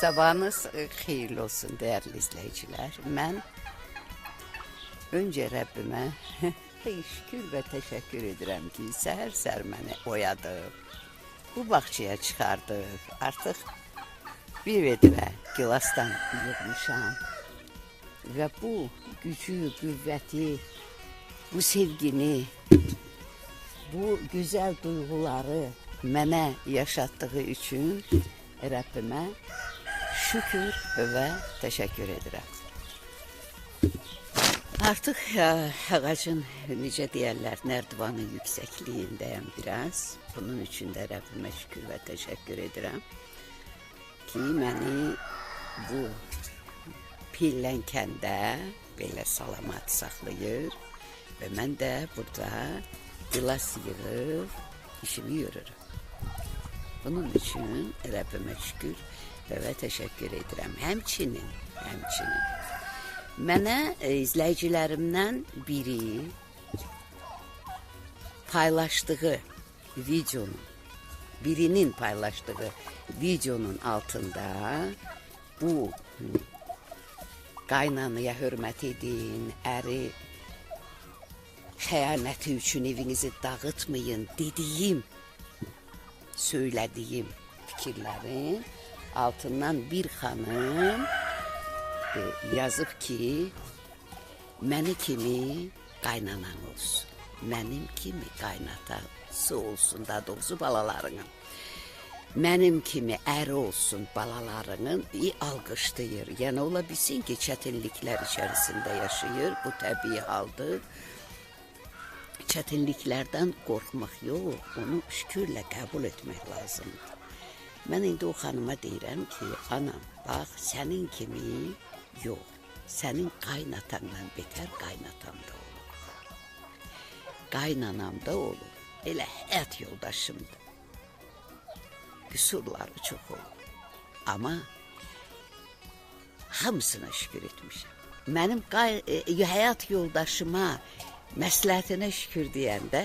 Sabahınız xeyirli olsun değerli izleyiciler. Ben önce Rabbime şükür ve teşekkür ederim ki səhər məni oyadıb, bu bahçeye çıxardıb. Artık bir vedrə gilastan yığmışam ve bu gücü, qüvvəti, bu sevgini, bu güzel duyguları mənə yaşattığı için Rabbime şükür ve teşekkür ederim. Artık ağacın necə deyərlər, nərdivanın yüksekliğindeyim biraz. Bunun için de Rabbime şükür ve teşekkür ederim ki beni bu pillənkəndə belə salamat saxlayır ve mən də burada gilas yığıb işimi yürürüm. Bunun için Rabbime şükür ve teşekkür ederim. Həmçinin mənə izləyicilərimdən biri paylaştığı birinin paylaştığı videonun altında bu qaynanaya hörmət edin, əri xəyanəti üçün evinizi dağıtmayın söylediğim fikirlerin altından bir hanım yazıp ki məni kimi qaynanan olsun, mənim kimi qaynatası olsun, daha doğrusu balalarının, mənim kimi əri olsun balalarının alqışlayır. Yəni ola bilsin ki çətinliklər içerisinde yaşayır, bu təbii haldır. Çətinliklərdən qorxmaq yox, onu şükürlə qəbul etmək lazımdır. Mən indi o xanıma deyirəm ki, anam, bax, sənin kimi yox, sənin qaynatandan betər qaynatam da olur. Qaynanam da olur, elə həyat yoldaşımdır. Qüsurları çox olur, amma hamısına şükür etmişəm. Mənim həyat yoldaşıma məsləhətinə şükür deyəndə,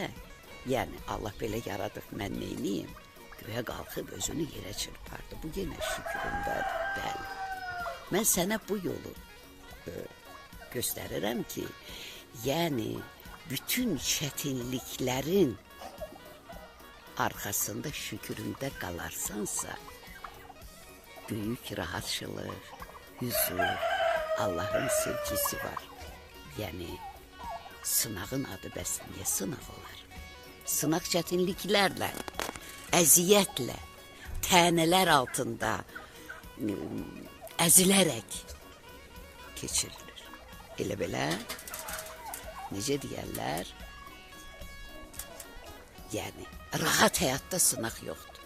yəni Allah belə yaradıb, mən neyniyim? Göğe qalxıb özünü yerə çırpardı. Bu yenə şükürümdədir, bəli. Mən sənə bu yolu göstərirəm ki, yəni bütün çətinliklərin arkasında şüküründə qalarsansa, büyük rahatçılıq, huzur, Allah'ın sevgisi var. Yəni, sınağın adı bəs niyə sınaq olar? Sınaq çətinliklərlə, əziyyətlə, tənələr altında əzilərək keçirilir. Elə belə, necə deyərlər, yəni rahat həyatda sınaq yoxdur.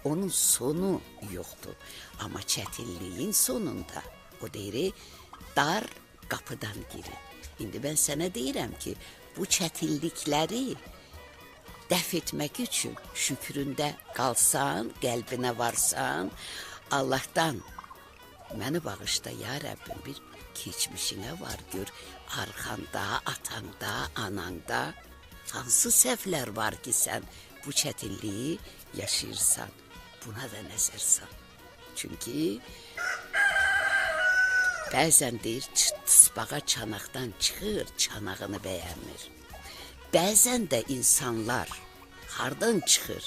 Onun sonu yoxdur. Amma çətinliyin sonunda, o deyir, dar qapıdan girin. İndi ben sənə deyirəm ki, bu çətinlikləri dəf etmək üçün şükründə qalsan, qəlbinə varsan, Allah'tan məni bağışla ya Rəbbim, bir keçmişinə var, gör arxanda, atanda, ananda hansı səhvlər var ki, sən bu çətinliyi yaşayırsan, buna da nəzər sal. Çünki bəzən deyir, tısbağa çanaqdan çıxır, çanağını bəyənmir. Bəzən də insanlar hardan çıxır,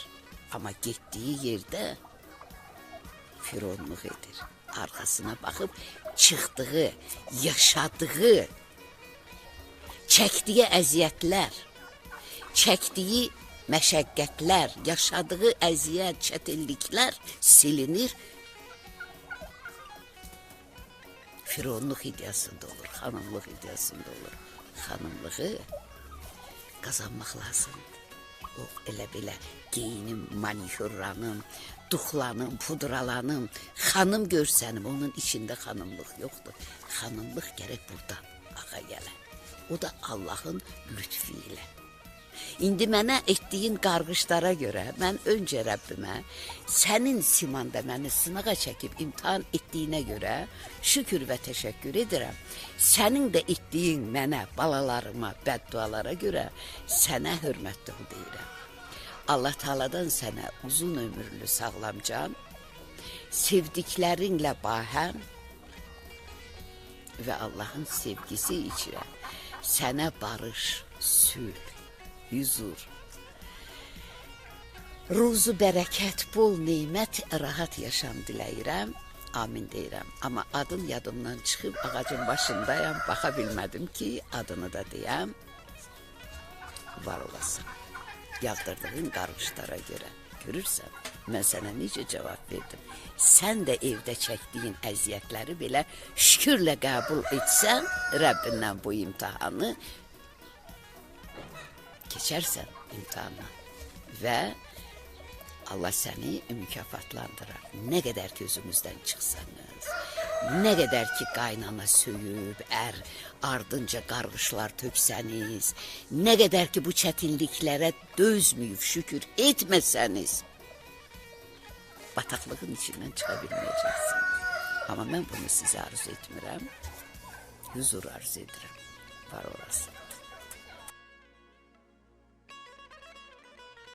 amma getdiyi yerdə fironluq edir. Arxasına baxıb çıxdığı, yaşadığı, çəkdiyi əziyyətlər, çəkdiyi məşəqqətlər, yaşadığı əziyyət, çətinliklər silinir. Fironluq ideyasında olur, xanımlıq ideyasında olur. Xanımlığı qazanmaq lazımdır. O elə belə geyinim, manikürlanım, duxlanım, pudralanım, xanım görsənim, onun içində xanımlıq yoxdur. Xanımlıq gərək buradan ağa gələ. O da Allah'ın lütfi ilə. İndi mənə etdiyin qarğışlara görə mən öncə Rəbbimə sənin simanda məni sınağa çəkib imtihan etdiyinə görə şükür və təşəkkür edirəm. Sənin də etdiyin mənə, balalarıma, bəddualara görə sənə hörmətli deyirəm. Allah Taala'dan sənə uzun ömürlü, sağlam can, sevdiklerinle bahem ve Allah'ın sevgisi içre sana barış, sülh, huzur, ruzu, bərəkət, bol, nimət, rahat yaşam diləyirəm. Amin deyirəm. Amma adım yadımdan çıxıb ağacın başındayam. Baxa bilmədim ki, adını da deyəm. Var olasın. Yağdırdığın qarğışlara görə. Görürsən, mən sənə necə cavab verdim. Sən də evdə çəkdiyin əziyyətləri belə şükürlə qəbul etsən, Rəbbindən bu imtihanı keçərsən imtihanı və Allah səni mükafatlandırar. Nə qədər ki özümüzdən çıxsanız, nə qədər ki qaynana söyüb, ardınca qarğışlar töksəniz, nə qədər ki bu çətinliklərə dözməyib şükür etməsəniz, bataqlığın içindən çıxa bilməyəcəksiniz. Amma mən bunu sizə arzu etmirəm, huzur arzu edirəm. Var olasın.